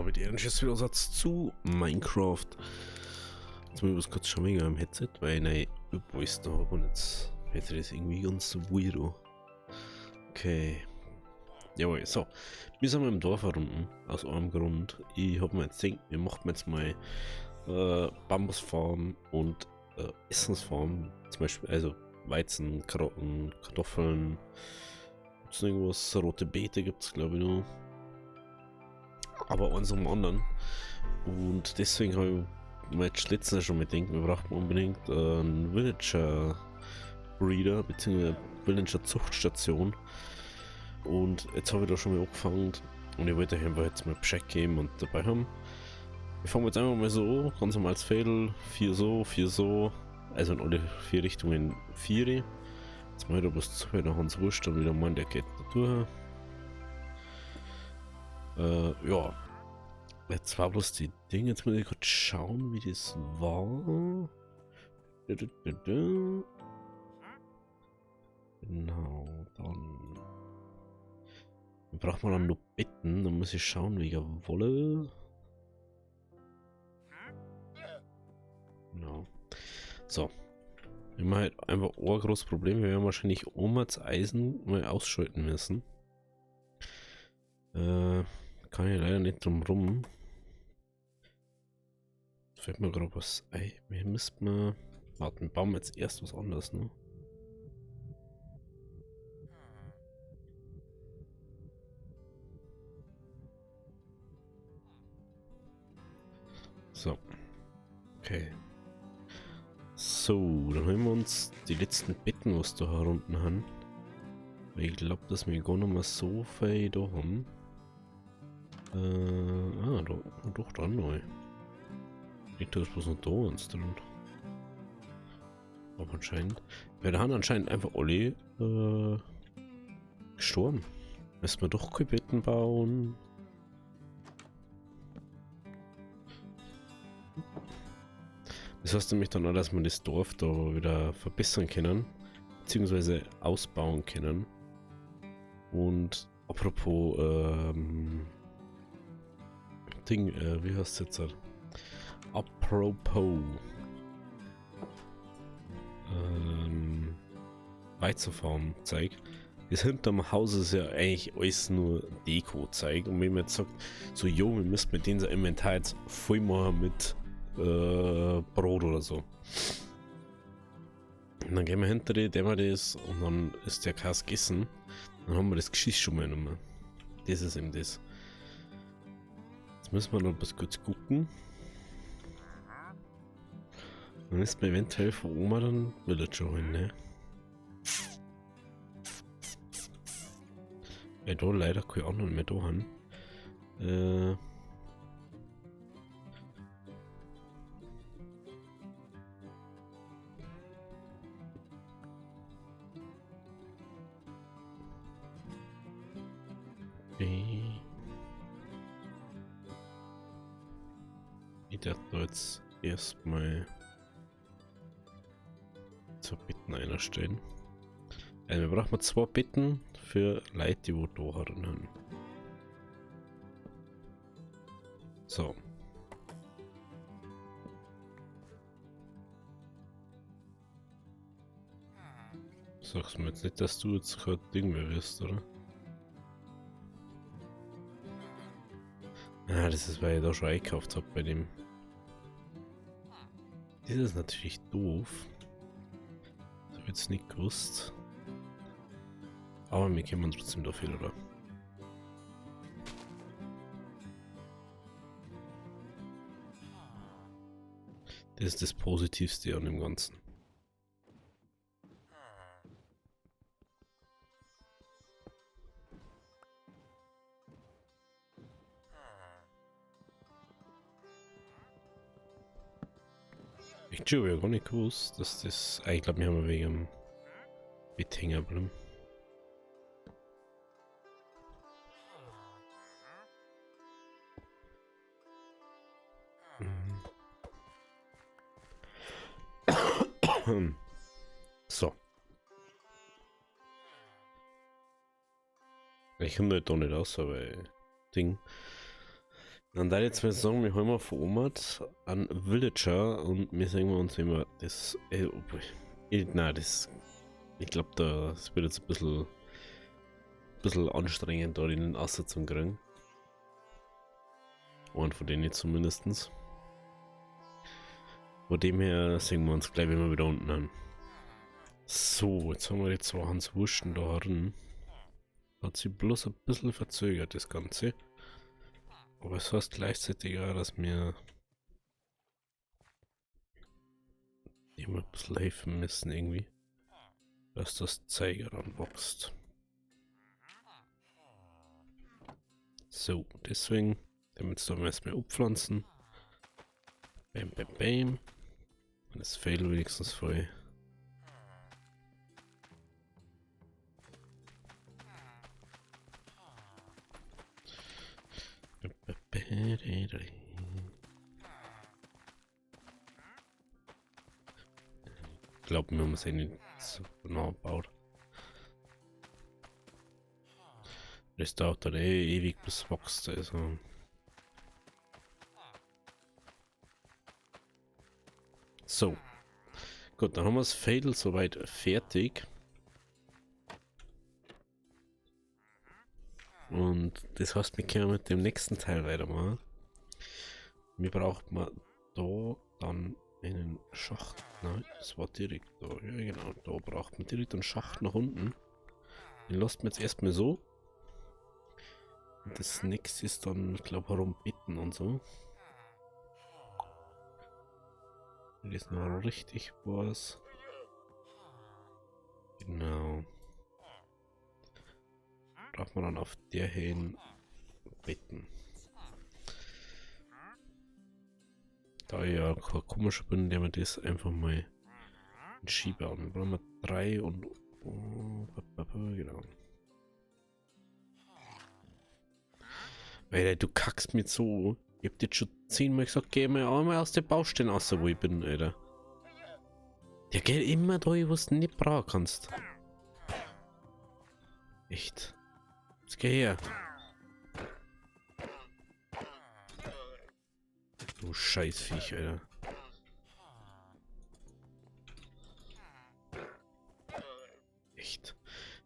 Mit Ehrenschiss wieder Satz zu Minecraft. Jetzt muss ich was kurz schauen wegen am Headset, weil ich neue Voice da habe und jetzt wird das irgendwie ganz weirdo. Okay. Jawohl, so. Wir sind mal im Dorf herunten, aus einem Grund. Ich habe mir jetzt gedacht, wir machen jetzt mal Bambusfarm und Essensfarm. Zum Beispiel, also Weizen, Karotten, Kartoffeln. Gibt's noch irgendwas? Rote Beete gibt's glaube ich noch. Aber eins um anderen. Und deswegen habe ich mir jetzt letztens schon mal gedacht, wir brauchen unbedingt einen Villager Breeder, beziehungsweise Villager Zuchtstation. Und jetzt habe ich da schon mal angefangen und ich wollte euch einfach jetzt mal Bescheid geben und dabei haben. Wir fangen jetzt einfach mal so, ganz normal als Fädel, 4 so, also in alle 4 Richtungen 4. Jetzt mache ich da bloß 2, da Hans Wurst dann wieder mal, der geht da durch. Ja. Jetzt war bloß die Dinge, jetzt muss ich kurz schauen, wie das war. Genau, dann braucht man dann nur Betten, dann muss ich schauen wegen Wolle. Genau. So. Wir haben halt einfach ein großes Problem, wir werden wahrscheinlich das Eisen mal ausschalten müssen. Kann ich leider nicht drum rum. Fällt mir gerade was ein. Wir müssten mal. Warten, bauen wir jetzt erst was anderes, ne? So. Okay. So, dann haben wir uns die letzten Betten, was da herunten haben. Ich glaube, dass wir gar nicht mehr so viel da haben. Doch dann neu. Liegt da ist bloß noch da eins drin. Aber anscheinend. Ja, da haben anscheinend einfach alle gestorben. Müssen wir doch keine Betten bauen. Das heißt nämlich dann auch, dass wir das Dorf da wieder verbessern können. Beziehungsweise ausbauen können. Und apropos Ding, wie heißt es jetzt? Apropos Weizenfarm zeig. Das hinterm Haus ist ja eigentlich alles nur Deko zeig. Und wenn man jetzt sagt, so jo, wir müssen mit denen Inventar jetzt voll machen mit Brot oder so. Und dann gehen wir hinter die, dämmer das und dann ist der Kass gegessen. Dann haben wir das Geschiss schon mal nicht mehr. Das ist eben das. Jetzt müssen wir noch was kurz gucken. Dann ist mir eventuell von Oma dann Villager holen, ne? Ja, da leider keine anderen mehr da haben. Ich darf da jetzt erstmal zur Betten einstellen. Also wir brauchen 2 Betten für Leute, die da haben. So. Sagst mir jetzt nicht, dass du jetzt kein Ding mehr wirst, oder? Ah, das ist, weil ich da schon eingekauft habe bei dem. Das ist natürlich doof. Das habe ich jetzt nicht gewusst. Aber wir kommen trotzdem da viel, oder? Das ist das Positivste an dem Ganzen. Ich habe ja gar nicht gewusst, dass das. Ich glaube, wir haben wegen dem Bett hängen geblieben. So. Ich komme da nicht raus, aber Ding. Dann da jetzt mal sagen, wir haben vor Omat einen Villager und wir sagen uns immer, das, nein, das, ich glaube, das wird jetzt ein bisschen anstrengend, da den Asser zu kriegen. Und von denen zumindestens. Von dem her sehen wir uns gleich, wenn wir wieder unten an. So, jetzt haben wir die zwei Hans Wursten da drin. Hat sich bloß ein bisschen verzögert, das Ganze. Aber es heißt gleichzeitig auch, dass wir ihm ein bisschen helfen müssen irgendwie. Dass das Zeiger ranwächst. So, deswegen, damit es da erstmal abpflanzen. Bam, bam, bam. Und das Fail wenigstens voll. Ich glaube, wir haben es eh nicht so genau gebaut. Das dauert dann eh ewig bis es wächst, also. So. Gut, dann haben wir das Fail soweit fertig. Und das heißt, wir können mit dem nächsten Teil weitermachen. Wir brauchen da dann einen Schacht. Nein, das war direkt da. Ja, genau. Da braucht man direkt einen Schacht nach unten. Den lassen wir jetzt erstmal so. Und das nächste ist dann, ich glaube, herumbitten und so. Wenn das noch richtig was. Genau. Braucht man dann auf der hin bitten. Da ich ja kein komischer bin, der wir das einfach mal in Ski bauen. Dann brauchen wir 3 und genau. Alter, du kackst mir so. Ich hab dir schon 10-mal gesagt, geh mal einmal aus der Baustelle raus, wo ich bin, Alter. Der geht immer da, wo du nicht brauchen kannst. Echt. Jetzt geh her. Du Scheißviech, Alter. Echt.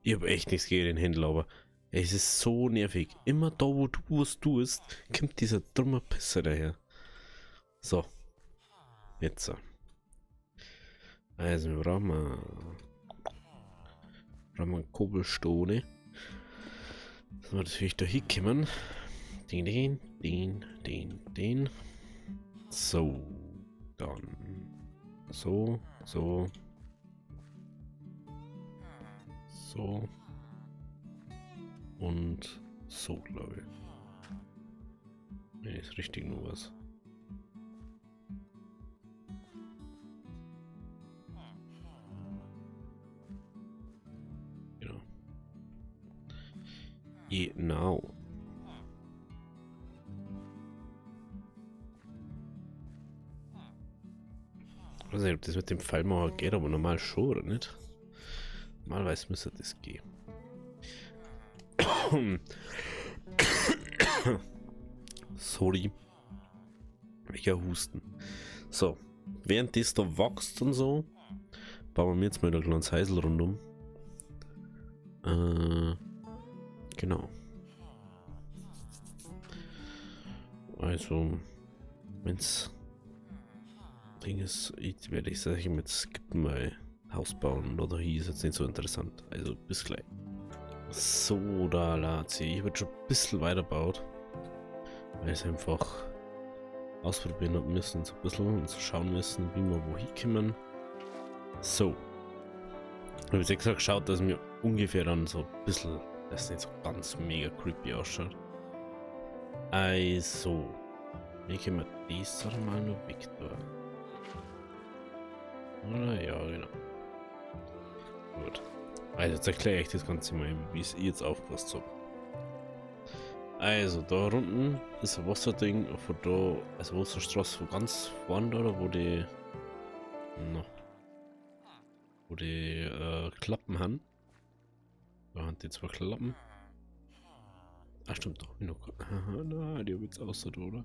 Ich hab echt nichts gegen den Händler, aber es ist so nervig. Immer da, wo du was tust, kommt dieser dumme Pisser daher. So. Jetzt so. Also, wir brauchen Kobelstone. Dass wir natürlich da hinkommen. Den. So. Dann. So. Und so, glaube ich. Ne, ist richtig nur was. Genau. Ich weiß nicht, ob das mit dem Fallmauer geht, aber normal schon, oder nicht? Normalerweise müsste das gehen. Sorry. Welcher Husten. So. Während das da wächst und so, bauen wir jetzt mal ein kleines Häusl rundum. Genau. Also, wenn's Ding ist, werde ich sagen, mit skippen mal Haus bauen oder hier ist jetzt nicht so interessant. Also, bis gleich. So, da Lazi. Ich wird schon ein bisschen weiterbaut. Weil es einfach ausprobieren müssen, so ein bisschen und so schauen müssen, wie wir wohin kommen. So. Ich habe jetzt gesagt, schaut, dass mir ungefähr dann so ein bisschen, dass es nicht so ganz mega creepy ausschaut. Also. Wie können wir das doch mal noch weg tun? Oder? Ja, genau. Gut. Also jetzt erkläre ich das Ganze mal, wie es jetzt aufpasst habt. Also da unten ist ein Wasserding, von da, also Wasserstraße von ganz vorne da, wo die Klappen haben. Da haben die zwei Klappen. Ah, stimmt doch. Genug. Aha, na, die hab ich jetzt außer, oder?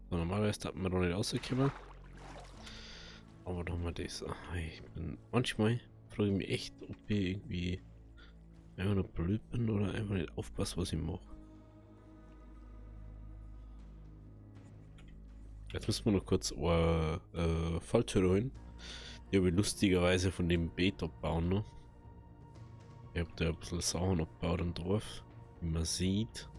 So, normalerweise hat man doch nicht rausgekommen. Aber da haben wir das. Ach, ich bin manchmal frage ich mich echt, ob ich irgendwie einfach nur blöd bin oder einfach nicht aufpasse, was ich mache. Jetzt müssen wir noch kurz eine Falltür holen. Die habe ich lustigerweise von dem Beet abbauen noch. Ich habe da ein bisschen Sachen abgebaut im Dorf, wie man sieht.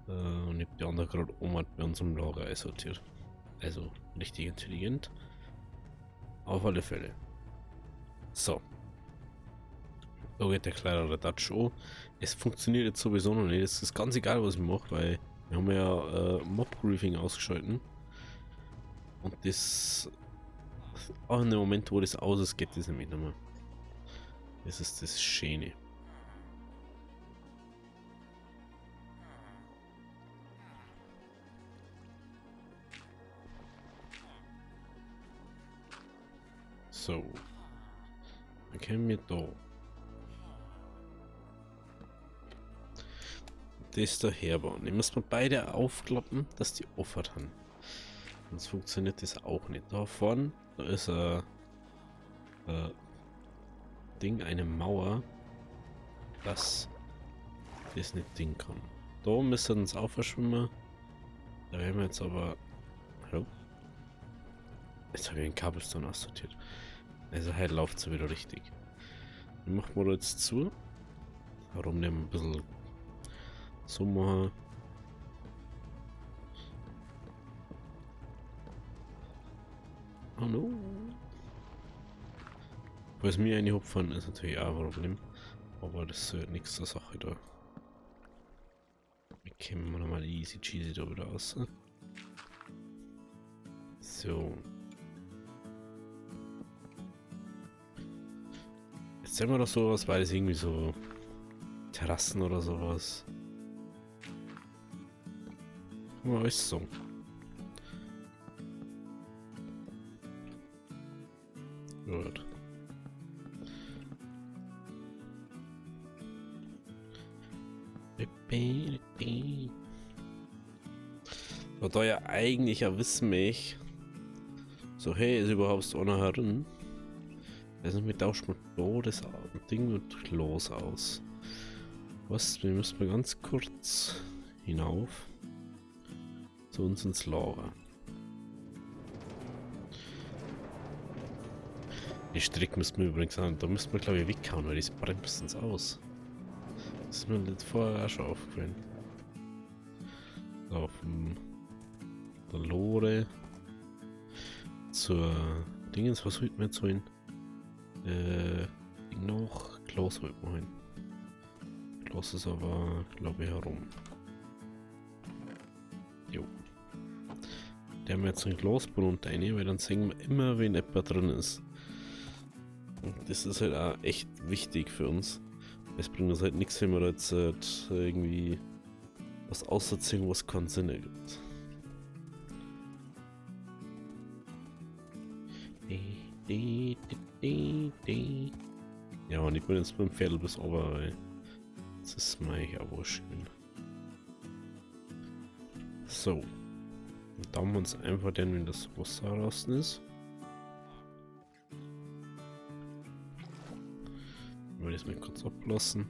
Und ich habe die andere gerade bei uns im Lager einsortiert. Also richtig intelligent. Auf alle Fälle. So. Da geht der kleinere Touch an. Es funktioniert jetzt sowieso noch nicht. Es ist ganz egal, was ich mache, weil wir haben ja Mob-Griefing ausgeschalten. Und das... Auch in dem Moment, wo das aus ist, geht das nämlich nicht mehr. Das ist das Schöne. So. Dann können wir da das da herbauen. Die müssen wir beide aufklappen, dass die offen haben. Sonst funktioniert das auch nicht. Da vorne, da ist ein Ding, eine Mauer, dass das nicht Ding kann. Da müssen wir uns auch verschwimmen. Da werden wir jetzt aber... Hallo? Jetzt habe ich den Kabelstone aussortiert. Also halt läuft es wieder richtig. Den machen wir jetzt zu. Warum nehmen wir ein bisschen so machen. Hallo. Was mir eine Hupfen ist natürlich auch ein Problem. Aber das ist nichts zur Sache da. Wir kämen nochmal easy cheesy da wieder raus. So. Jetzt sehen wir doch sowas, weil es irgendwie so Terrassen oder sowas. Ja, ist so. Gut. Aber da ja eigentlich ja wissen mich, so hey, ist überhaupt so einer herin. Also wir tauschen mal da das Ding mit los aus. Was? Wir müssen mal ganz kurz hinauf zu uns ins Lager. Die Strick müssen wir übrigens an, da müssen wir glaube ich weghauen, weil das bremst uns aus. Das ist mir nicht vorher auch schon aufgefallen. So, von der Lore zur Dingens, was holt man jetzt hin? Noch Klaus holt man hin. Klaus ist aber, glaube ich, herum. Jo. Der haben wir jetzt einen Glasbrunnen rein, weil dann sehen wir immer, wenn jemand drin ist. Und das ist halt auch echt wichtig für uns. Es bringt uns halt nichts, wenn wir jetzt irgendwie was aussetzen, was keinen Sinn ergibt. Ja, und ich bin jetzt beim Pferd bis ober, weil das ist mir ja wohl schön. So. Und da haben wir uns einfach dann, wenn das Wasser raus ist. Ich will das mal kurz ablassen.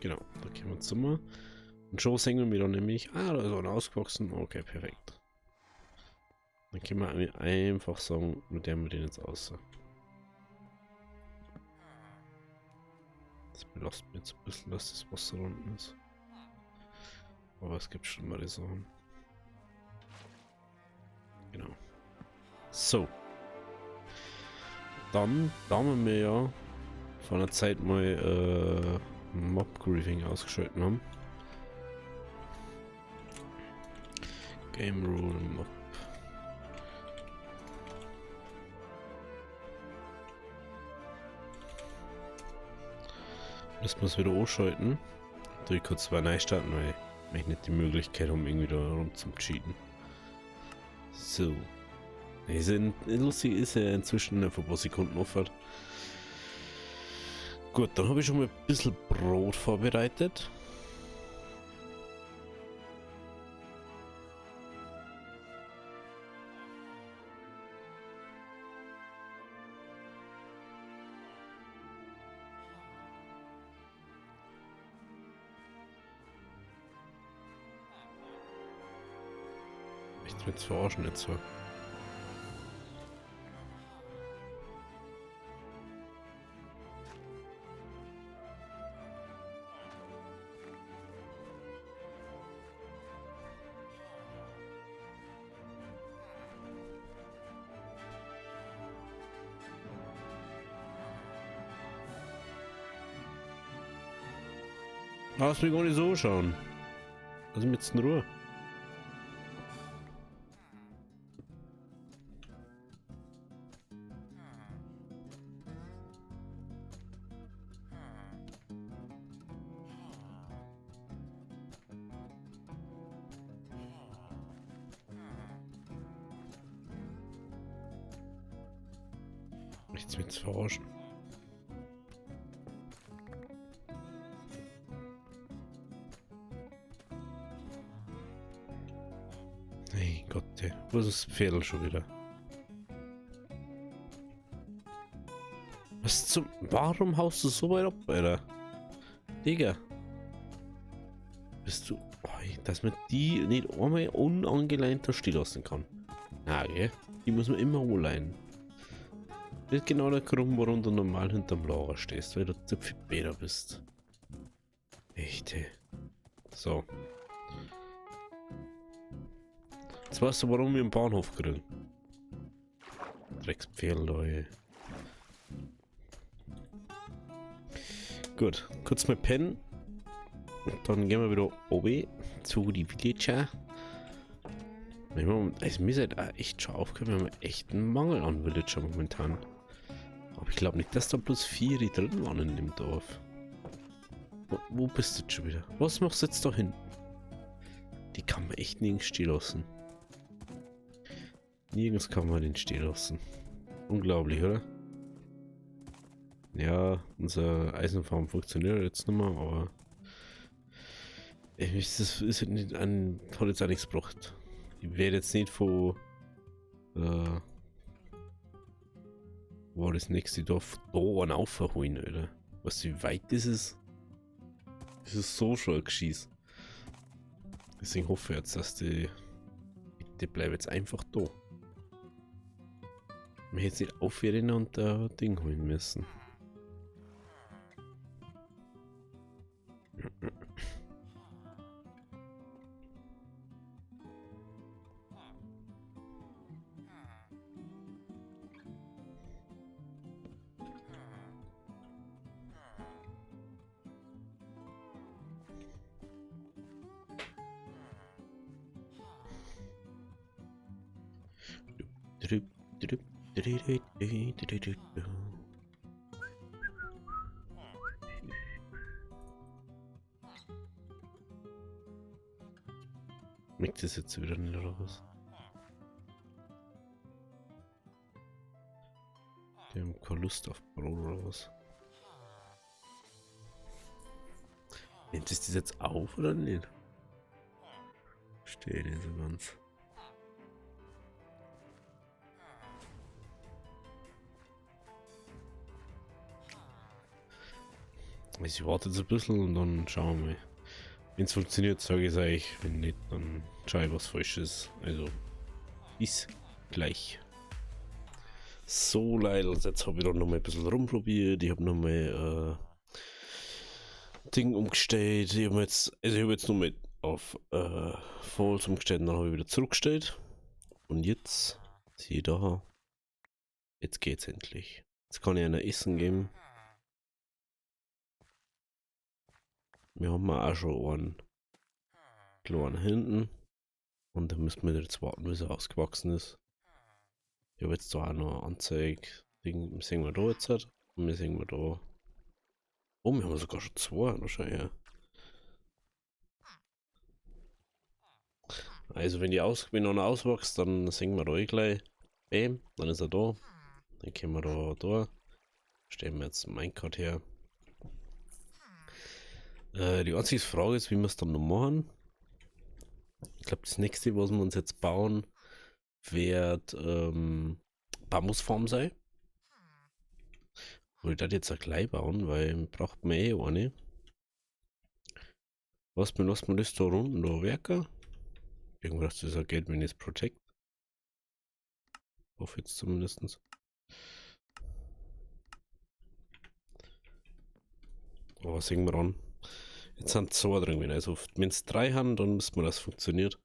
Genau, da können wir zum Zimmer. Und schon sehen wir dann nämlich, da ist einer ausgewachsen. Okay, perfekt. Dann können wir einfach sagen, mit dem wir den jetzt aus. Das belastet mich jetzt ein bisschen, dass das Wasser unten ist. Aber es gibt schon mal die Sachen. Genau. So. Dann, da wir ja vor einer Zeit mal Mob-Griefing ausgeschaltet haben. Game Rule Mob. Müssen wir es wieder anschalten. Durch kurz zwei neu starten, weil ich nicht die Möglichkeit habe, irgendwie da rum zum Cheaten. So. Lustig ist ja inzwischen vor ein paar Sekunden offen. Gut, dann habe ich schon mal ein bisschen Brot vorbereitet. Ich will jetzt verarschen jetzt so. Lass mich gar nicht so schauen. Lass mich jetzt in Ruhe. Nichts mit verarschen. Hey Gott, wo ist das Pferd schon wieder? Was zum... Warum haust du so weit ab, Alter? Digga. Bist du... Oh, dass man die nicht einmal unangeleint da stehen lassen kann. Na, gell? Die muss man immer anleihen. Das ist genau der Grund, warum du normal hinterm Lager stehst, weil du zu viel besser bist. Echt, ey. So. Jetzt weißt du, warum wir im Bahnhof kriegen. Dreckspferd, ey. Gut, kurz mal pennen. Und dann gehen wir wieder oben zu die Villager. Also mir seid echt schon aufgehört, wir haben echt einen Mangel an Villager momentan. Aber ich glaube nicht, dass da plus 4 drin waren in dem Dorf. Wo bist du jetzt schon wieder? Was machst du jetzt da hinten? Die kann man echt nirgends stehen lassen. Nirgends kann man den stehen lassen. Unglaublich, oder? Ja, unser Eisenfarm funktioniert jetzt nicht mehr, aber... Das ist nicht hat jetzt auch nichts gebracht. Ich werde jetzt nicht von... war das nächste Dorf da einen aufholen, oder? Was, wie weit das ist? Das ist so schon ein Geschieß. Deswegen hoffe ich jetzt, dass die... Bitte bleib jetzt einfach da. Wir hätten nicht aufhören und Ding holen müssen. Schmeckt das jetzt wieder nicht raus? Die haben keine Lust auf Brot oder was? Nimmt es das jetzt auf oder nicht? Steht nicht so ganz. Also ich warte jetzt ein bisschen und dann schauen wir mal. Wenn es funktioniert, sage ich es euch. Wenn nicht, dann schaue ich, was falsch ist. Also, bis gleich. So, Leute, jetzt habe ich dann noch mal ein bisschen rumprobiert. Ich habe noch mal Ding umgestellt. Ich habe jetzt noch mal auf Falls umgestellt und dann habe ich wieder zurückgestellt. Und jetzt, siehe da, jetzt geht's endlich. Jetzt kann ich einer Essen geben. Wir haben auch schon einen kleinen hinten. Und dann müssen wir jetzt warten, bis er ausgewachsen ist. Ich habe jetzt da auch noch eine Anzeige. Ding sehen wir da jetzt. Und wir sehen wir da Oh, wir haben sogar schon zwei, wahrscheinlich. Ja. Also wenn einer auswächst, dann singen wir da eh gleich. Bam, dann ist er da. Dann können wir da. Stellen wir jetzt Minecart her. Die einzige Frage ist, wie wir es dann noch machen. Ich glaube, das nächste, was wir uns jetzt bauen, wird Bambusfarm sein. Ich wollte das jetzt auch gleich bauen, weil braucht man eh eine. Lass mir das da unten da werken. Irgendwas das auch Geld, wenn ich es Protect. Hoffe jetzt zumindest. Aber was singen wir an? Jetzt sind zwei drin. Also wenn es 3 haben, dann müsste man das funktioniert.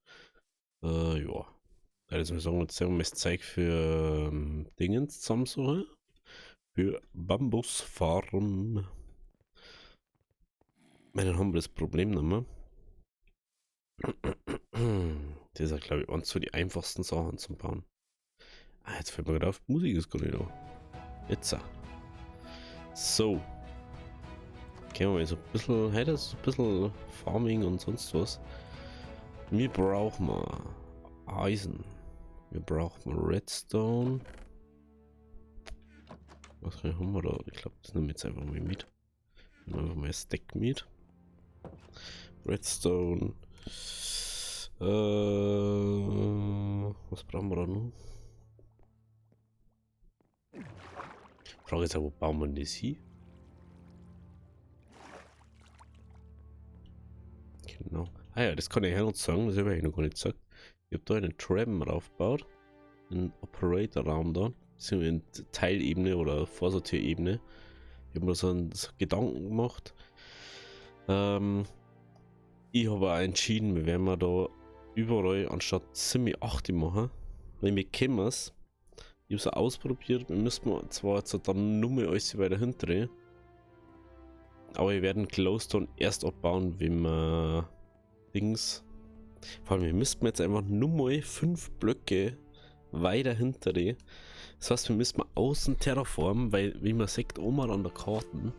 Ja. Also wir sagen jetzt haben wir das Zeug für Dingens zusammensuchen. Für Bambusfarm. Dann haben wir das Problem nicht mehr. Das ist ja, glaube ich, eins von die einfachsten Sachen zum Bauen. Ah, jetzt fällt mir gerade auf, Musik ist gar nicht da. Jetzt. So. Können wir mal so ein bisschen, hey, das ist ein bisschen Farming und sonst was. Wir brauchen Eisen. Wir brauchen Redstone. Was haben wir da? Ich glaube, das nehmen wir jetzt einfach mal mit. Einfach mal Stack mit. Redstone. Was brauchen wir da noch? Frage ist ja, wo bauen wir das hier? Genau. Ah ja, das kann ich ja noch sagen, das habe ich noch gar nicht gesagt. Ich habe da einen Tram aufgebaut. Einen Operator-Raum da. Sind in Teilebene oder Vorsortierebene. Ich habe mir so einen Gedanken gemacht. Ich habe auch entschieden, wir werden da überall anstatt 7, 8 machen. Weil wir kennen es. Ich habe es ausprobiert. Wir müssen zwar jetzt dann nur mehr alles weiter hindrehen. Aber wir werden Glowstone erst abbauen, wenn wir Dings. Vor allem, wir müssten jetzt einfach nur mal 5 Blöcke weiter hindrehen. Das heißt, wir müssen außen terraformen, weil, wie man sieht, oben an der Karte,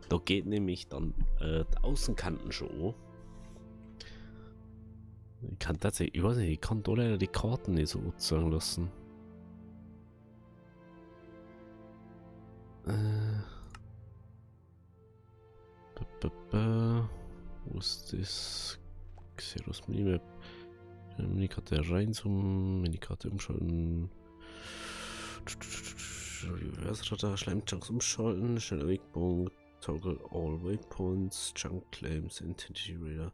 da geht nämlich dann die Außenkanten schon an. Ich kann tatsächlich, ich weiß nicht, ich kann da leider die Karten nicht so sagen lassen. Wo ist das? Xeros Minimap. Minikarte reinzoomen, Minikarte umschalten. Reverse-Radar, Schleimchunks umschalten, schneller Wegpunkt, Toggle all Waypoints, Chunk Claims, Intensity Radar.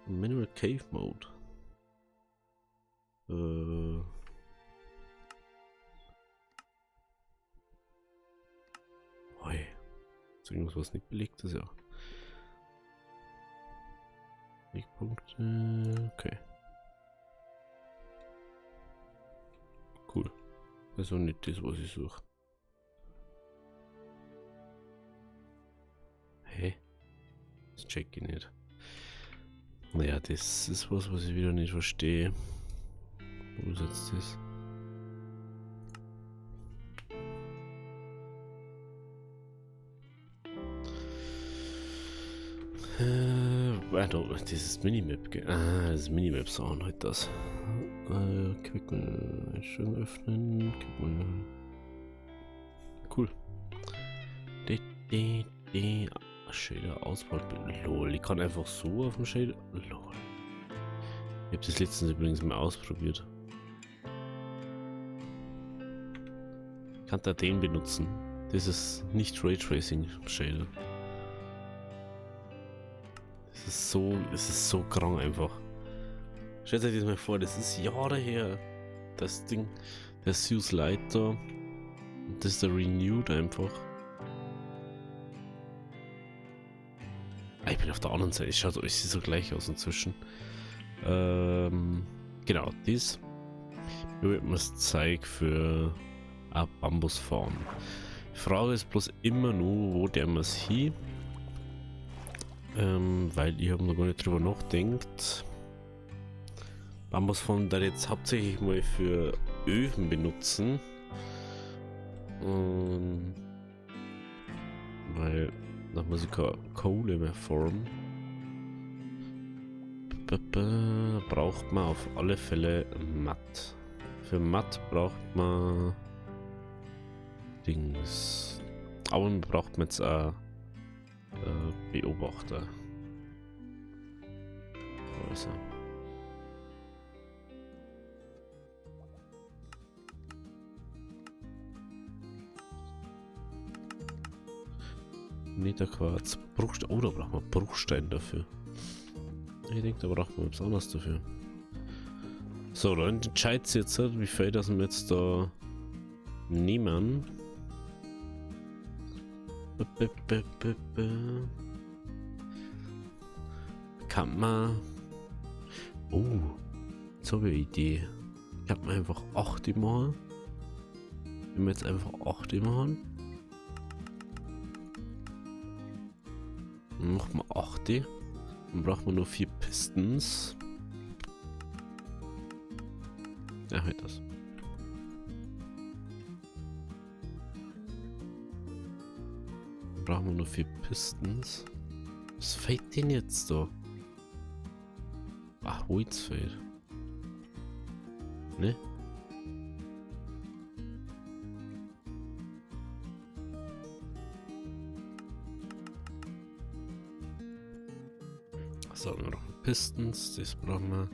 Manual Cave Mode. Oi. Ist irgendwas, was nicht belegt ist, ja. Wegpunkte. Okay. Cool. Also nicht das, was ich suche. Hä? Das check ich nicht. Naja, das ist was ich wieder nicht verstehe. Wo ist jetzt das? Warte, das ist Minimap. Das Minimap sagen halt das. Quick Einstellung öffnen. Cool. Shader Auswahl. Lol, ich kann einfach so auf dem Shader. Lol. Ich habe das letztens übrigens mal ausprobiert. Ich kann da den benutzen. Das ist nicht Raytracing Shader. Es ist so krank einfach. Stellt euch das mal vor, das ist Jahre her. Das Ding, der Sue's Light da. Und das ist der Renewed einfach. Ich bin auf der anderen Seite, es schaut alles so gleich aus inzwischen. Genau, dies. Hier wird mir das Zeug für eine Bambusfarm. Die Frage ist bloß immer nur, wo der muss hin. Weil ich habe noch gar nicht drüber nachgedacht. Bambusfarm da jetzt hauptsächlich mal für Öfen benutzen. Weil da muss ich keine Kohle mehr formen. Braucht man auf alle Fälle Matt. Für Matt braucht man Dings. Aber man braucht jetzt auch Beobachter. Also. Niederquarz. Bruchstein. Oh, da braucht man Bruchstein dafür. Ich denke, da braucht man etwas anderes dafür. So, dann entscheidet sich jetzt, wie viel das wir jetzt da nehmen. Kann man. Oh, jetzt habe ich eine Idee. Kann man einfach 8 machen. Wenn wir jetzt einfach 8 machen. Dann machen wir 8. Dann braucht man nur 4 Pistons. Ja, halt das. Dann brauchen wir nur 4 Pistons. Was fehlt denn jetzt da? Ach, Holz fehlt. Ne? So, wir brauchen Pistons, das brauchen wir.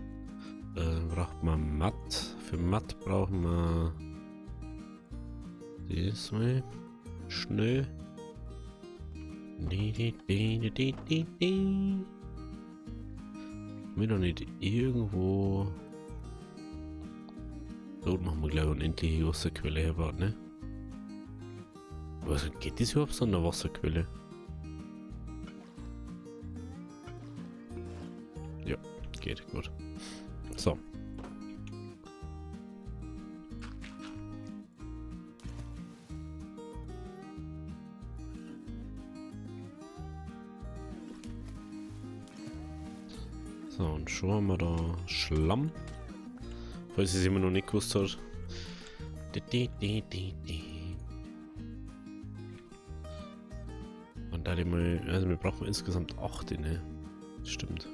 Braucht man Matt. Für Matt brauchen wir das mal. Schnell. Mir doch nicht irgendwo. Dort machen wir gleich eine unendliche Wasserquelle herbaut, ne? Was geht das überhaupt so an der Wasserquelle? Ja, geht gut. So. So, und schon haben wir da Schlamm. Falls ich es immer noch nicht gewusst hat. Und da die mal, also wir brauchen insgesamt 8, ne? Stimmt.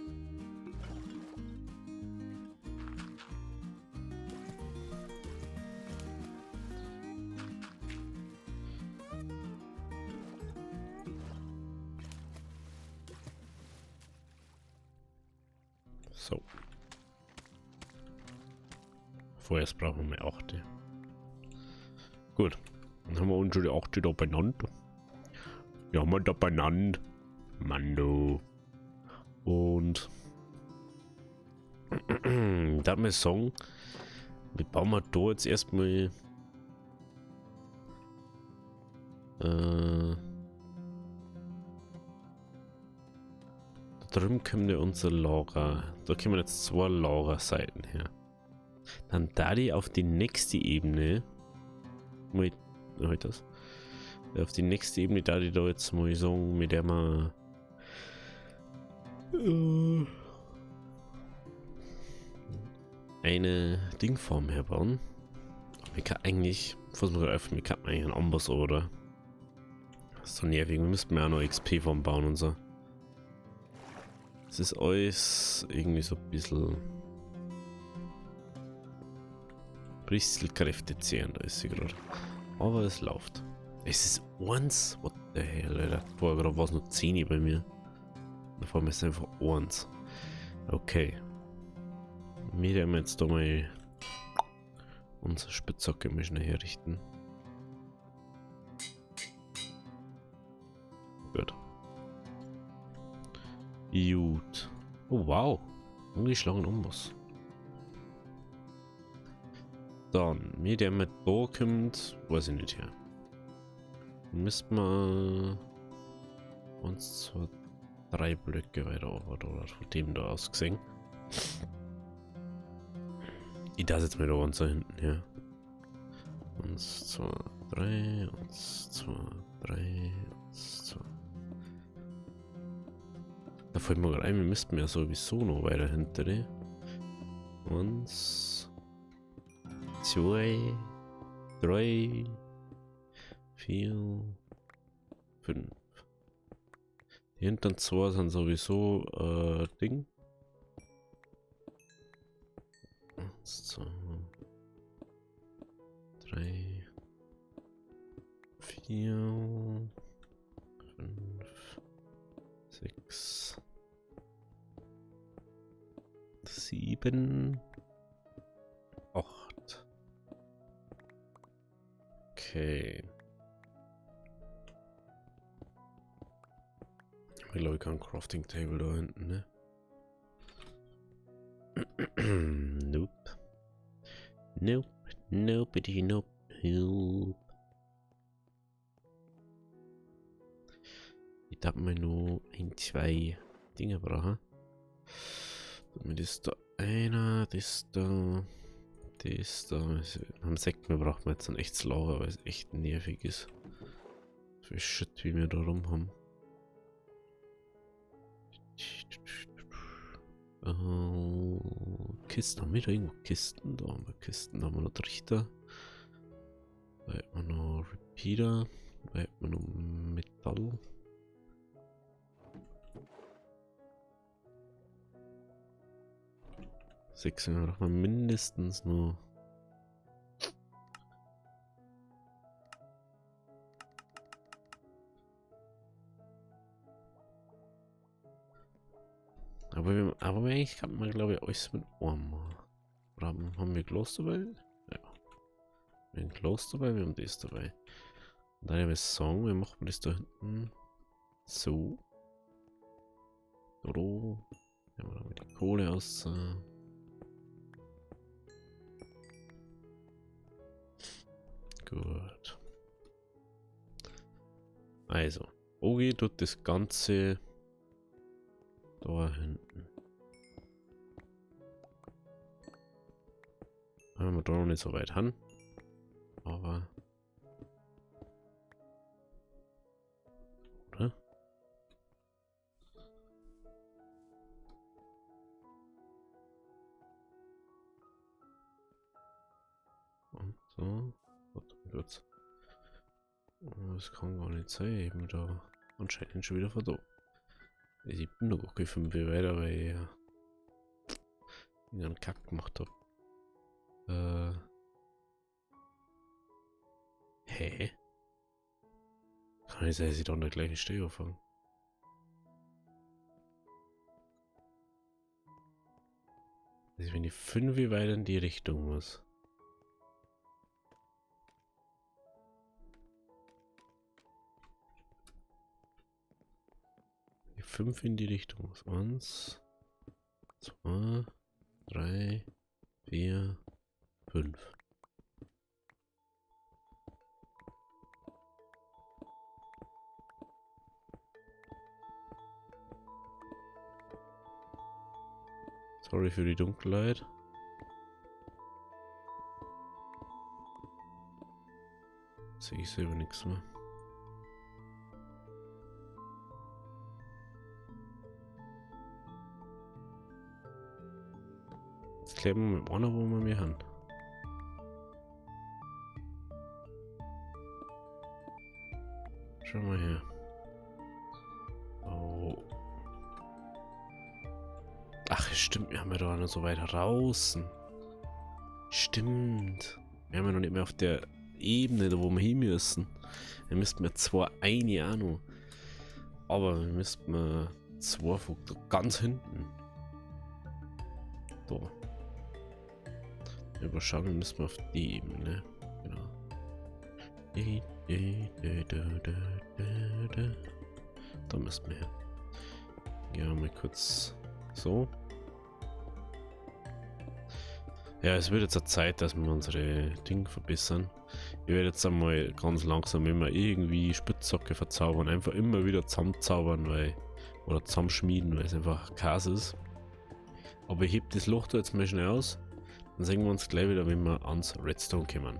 So. Vorerst brauchen wir 8. Gut. Dann haben wir uns schon die 8 da benannt. Ja, haben wir da benannt. Mando. Und da wir sagen, wir bauen wir da jetzt erstmal da drüben kommt ja unser Lager. Da kommen jetzt 2 Lagerseiten her. Dann da die auf die nächste Ebene. Mal halt das. Auf die nächste Ebene da die da jetzt mal sagen, mit der man eine Dingform herbauen. Wir kann eigentlich, versuchen wir öffnen, wir kann eigentlich einen Amboss oder. Das ist so nervig, wir müssten ja auch noch XP-Form bauen und so. Es ist alles irgendwie so ein bisschen Brüsselkräfte zehren, da ist sie gerade. Aber es läuft. Es ist 1. What the hell, Alter. Vorher gerade war es nur 10 bei mir. Da vor allem ist es einfach 1. Okay. Wir werden jetzt da mal unsere Spitzhacke mal schnell herrichten. Gut. Gut. Oh wow. Ungeschlagen Amboss. Dann, wie der mit da kommt, weiß ich nicht her. Müssten wir 1, 2, 3 Blöcke weiter oder von dem da aus gesehen. Ich da jetzt mal da ganz da hinten her. 1, 2, 3, 1, 2, 3, 1, 2. Da fällt mir gerade ein, wir müssten ja sowieso noch weiter hinter die. 1, 2, 3, 4, 5. Die hinteren zwei sind sowieso Ding. 1, 2, 3, 4, 5, 6, 7, 8. Okay. Ich glaube, ich kann ein Crafting Table da hinten, ne? Nope. Nope. Nobody, nope. Nope. Ich darf mir nur ein, zwei Dinge brauchen. Damit ist da einer, das da. Das da. Am Sekten braucht man jetzt ein echtes Lager, weil es echt nervig ist. So viel Shit, wie wir da rum haben. Kisten, haben wir da irgendwo Kisten? Da haben wir Kisten, da haben wir noch Trichter. Da hätten wir noch Repeater. Da hätten wir noch Metall. Sechs haben wir doch mal mindestens nur. Aber eigentlich kann man, glaube ich, alles mit Ohren machen. Oder haben wir Gloss dabei? Ja. Wir haben Gloss dabei, wir haben das dabei. Und dann haben wir Song, wie machen wir das da hinten? So. So. Ja, wir haben die Kohle aus. Gut. Also, Ogi tut das Ganze da hinten. Wenn wir da noch nicht so weit haben. Aber. Oder? Und so. Warte mal kurz. Das kann gar nicht sein. Ich bin da anscheinend schon wieder von da. Ich bin noch gar 5 weiter, weil ich einen Kack gemacht habe. Hä? Kann nicht sein, dass ich da an der gleichen Stelle anfange. Also wenn ich 5 weiter in die Richtung muss. Die 5 in die Richtung muss. 1, 2, 3, 4, 5. Sorry für die Dunkelheit. Sehe ich selber nichts mehr. Jetzt klären wir mit einer, wo wir mehr haben. Schau mal her. Oh. Ach, stimmt, wir haben ja da noch so weit draußen. Stimmt. Wir haben ja noch nicht mehr auf der Ebene, da wo wir hin müssen. Wir müssten wir zwar eine auch noch. Aber wir müssten zwei von ganz hinten. Da. Überschauen müssen wir auf die Ebene. Genau. Da müssen wir hin. Ja, mal kurz so. Ja, es wird jetzt eine Zeit, dass wir unsere Dinge verbessern. Ich werde jetzt einmal ganz langsam immer irgendwie Spitzhacke verzaubern, einfach immer wieder zusammenzaubern, weil, oder zusammenschmieden, weil es einfach Käse ist. Aber ich heb das Loch da jetzt mal schnell aus, dann sehen wir uns gleich wieder, wenn wir ans Redstone kommen.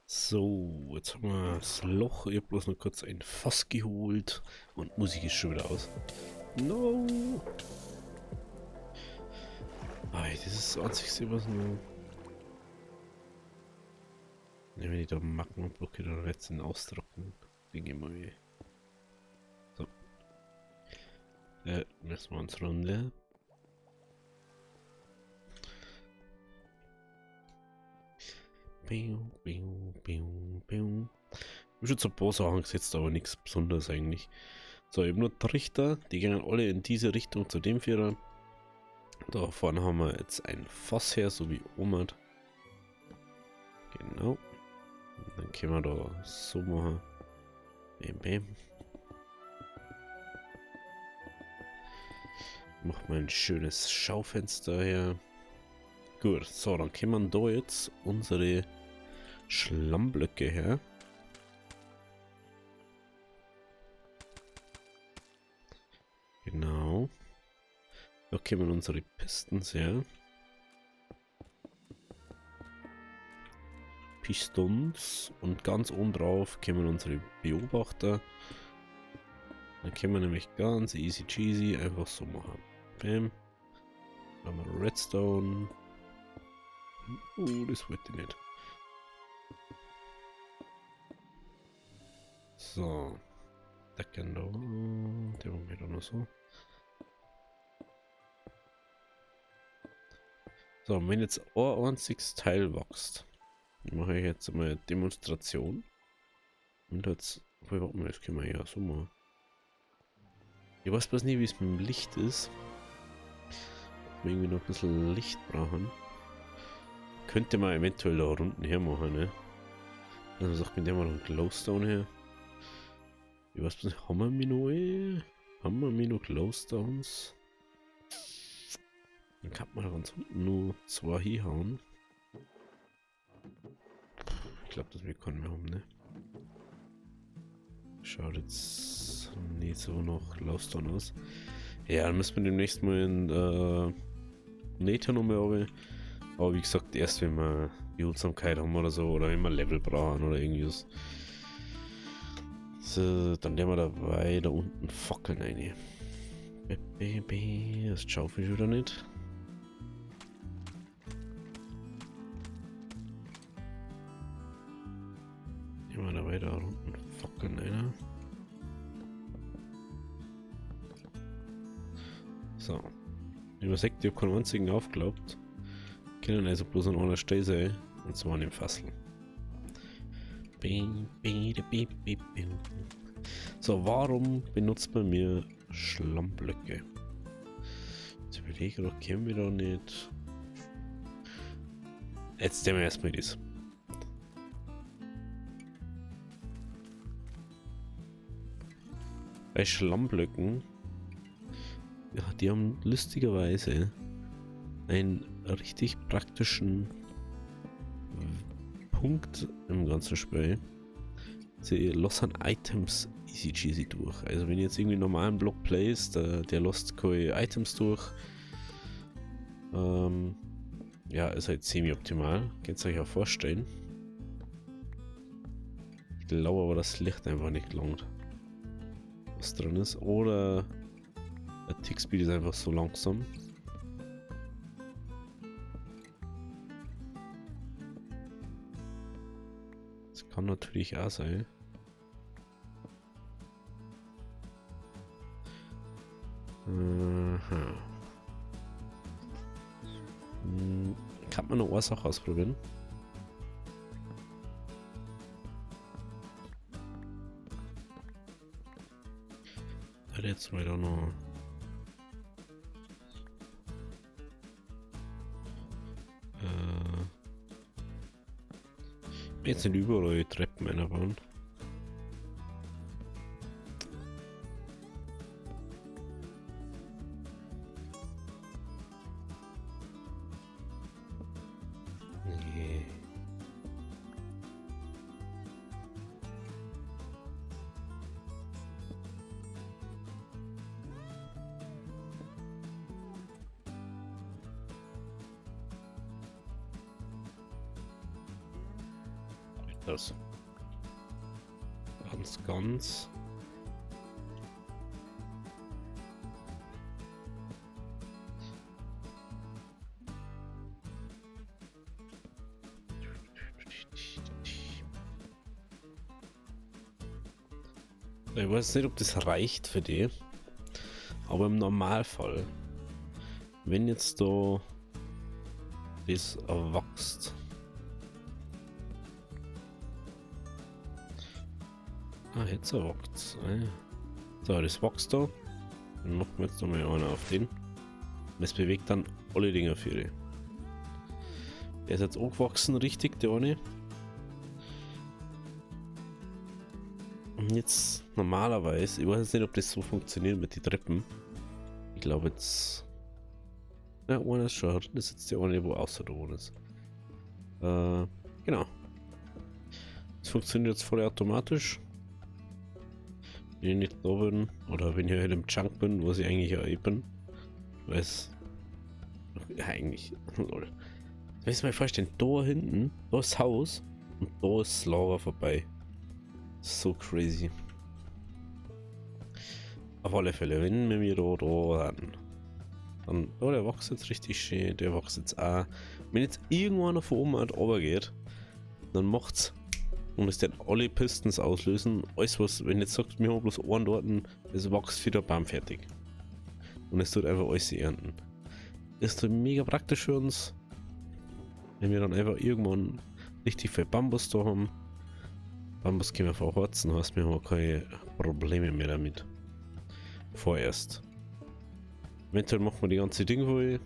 So, jetzt haben wir das Loch, ich habe bloß noch kurz ein Fass geholt und Musik ist schon wieder aus. No! Das ist das einzige, was nur. Ne, wenn ich da Macken und blockiere, dann jetzt den ausdrucken. Dinge mal. So. Das war unsere Runde. Ich habe schon so ein paar Sachen gesetzt, aber nichts Besonderes eigentlich. So, ich habe nur Trichter, die gehen alle in diese Richtung zu dem Vierer. Da vorne haben wir jetzt ein Fass her, so wie oben. Genau. Und dann können wir da so machen. Bam, bam. Mach mal ein schönes Schaufenster her. Gut, so, dann können wir da jetzt unsere Schlammblöcke her. Genau. Da kommen unsere Pistons her. Pistons. Und ganz oben drauf kommen unsere Beobachter. Dann können wir nämlich ganz easy cheesy einfach so machen. Bam. Dann haben wir Redstone. Das wollte ich nicht. So. Decken da. Der war wieder noch so. So, wenn jetzt ein einziges Teil wächst, mache ich jetzt mal eine Demonstration. Und jetzt. Warte mal, das können wir ja so machen. Ich weiß bloß nicht, wie es mit dem Licht ist. Ob wir irgendwie noch ein bisschen Licht brauchen. Könnte man eventuell da unten her machen, ne? Also sagt mir der mal einen Glowstone her. Ich weiß nicht, haben wir noch Glowstones? Dann kann man ganz unten nur 2 hinhauen. Ich glaube, dass wir keinen mehr haben, ne? Schaut jetzt nicht so nach Glowstone aus. Ja, dann müssen wir demnächst mal in Nether nochmal runter. Aber wie gesagt, erst wenn wir Behutsamkeit haben oder so, oder wenn wir Level brauchen oder irgendwas. So, dann werden wir dabei da unten Fackeln rein. Das schaffe ich wieder nicht. Nehmen wir dabei da unten Fackeln rein. So. Wie man sagt, ich habe keinen einzigen aufgeglaubt. Können also bloß an einer Stelle sein, und zwar an dem Fassel. So, warum benutzt man mir Schlammblöcke? Jetzt überlege ich, kennen wir da nicht. Jetzt nehmen wir erstmal das. Bei Schlammblöcken, ja, die haben lustigerweise einen richtig praktischen Punkt im ganzen Spiel. Sie lassen Items easy cheesy durch. Also wenn ihr jetzt irgendwie einen normalen Block placed, der lässt keine Items durch. Ja, ist halt semi-optimal. Könnt ihr euch auch vorstellen. Ich glaube aber, das Licht einfach nicht langt, was drin ist. Oder der Tick-Speed ist einfach so langsam. Das kann natürlich auch sein. Aha. Kann man eine Ursache ausprobieren? Da jetzt mal da noch. Jetzt sind überall Treppen einbauen. Nee. Das. Ganz. Ich weiß nicht, ob das reicht für die. Aber im Normalfall, wenn jetzt da das wächst. Ah, jetzt wächst. So, das wächst da. Dann machen wir jetzt nochmal einen auf den. Das bewegt dann alle Dinger für die. Der ist jetzt angewachsen, richtig, der eine. Und jetzt normalerweise, ich weiß jetzt nicht, ob das so funktioniert mit den Treppen. Ich glaube jetzt. Ja, einer ist schon. Das ist jetzt der eine, wo außer da ist. Genau. Das funktioniert jetzt voll automatisch. Wenn ich nicht da bin, oder wenn ich halt im Junk bin, wo ich eigentlich auch bin. Weiß. Ja, eigentlich. Lol. Weißt du mal vorstellen, da hinten, da ist das Haus und da ist das Lager vorbei. So crazy. Auf alle Fälle, wenn wir mir da dann oh, der wächst jetzt richtig schön, der wächst jetzt auch. Wenn jetzt irgendwann von oben und runter geht, dann macht's und es dann alle Pistons auslösen. Alles was, wenn jetzt sagt, wir haben bloß einen dort, es wächst wieder Baum fertig. Und es tut einfach alles ernten. Das ist mega praktisch für uns. Wenn wir dann einfach irgendwann richtig viel Bambus da haben. Bambus können wir verhorzen, heißt wir haben keine Probleme mehr damit. Vorerst. Eventuell machen wir die ganze Ding wohl.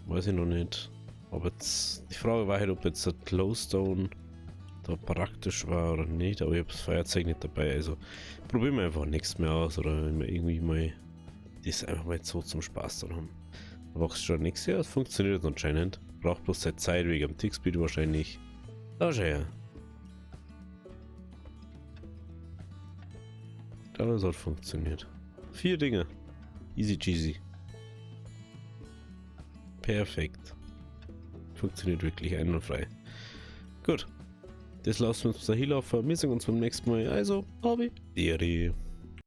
Weiß ich noch nicht. Aber jetzt, die Frage war halt, ob jetzt der Glowstone da praktisch war oder nicht. Aber ich habe das Feuerzeug nicht dabei. Also probieren wir einfach nichts mehr aus. Oder wenn wir irgendwie mal das einfach mal so zum Spaß dann haben. Da wächst schon nichts. Ja, es funktioniert anscheinend. Braucht bloß seit Zeit wegen dem Tickspeed wahrscheinlich. Da schau her. Das hat funktioniert. 4 Dinge. Easy cheesy. Perfekt. Funktioniert wirklich einwandfrei. Gut. Das lassen wir uns da hier laufen. Wir sehen uns beim nächsten Mal. Also, Hobby.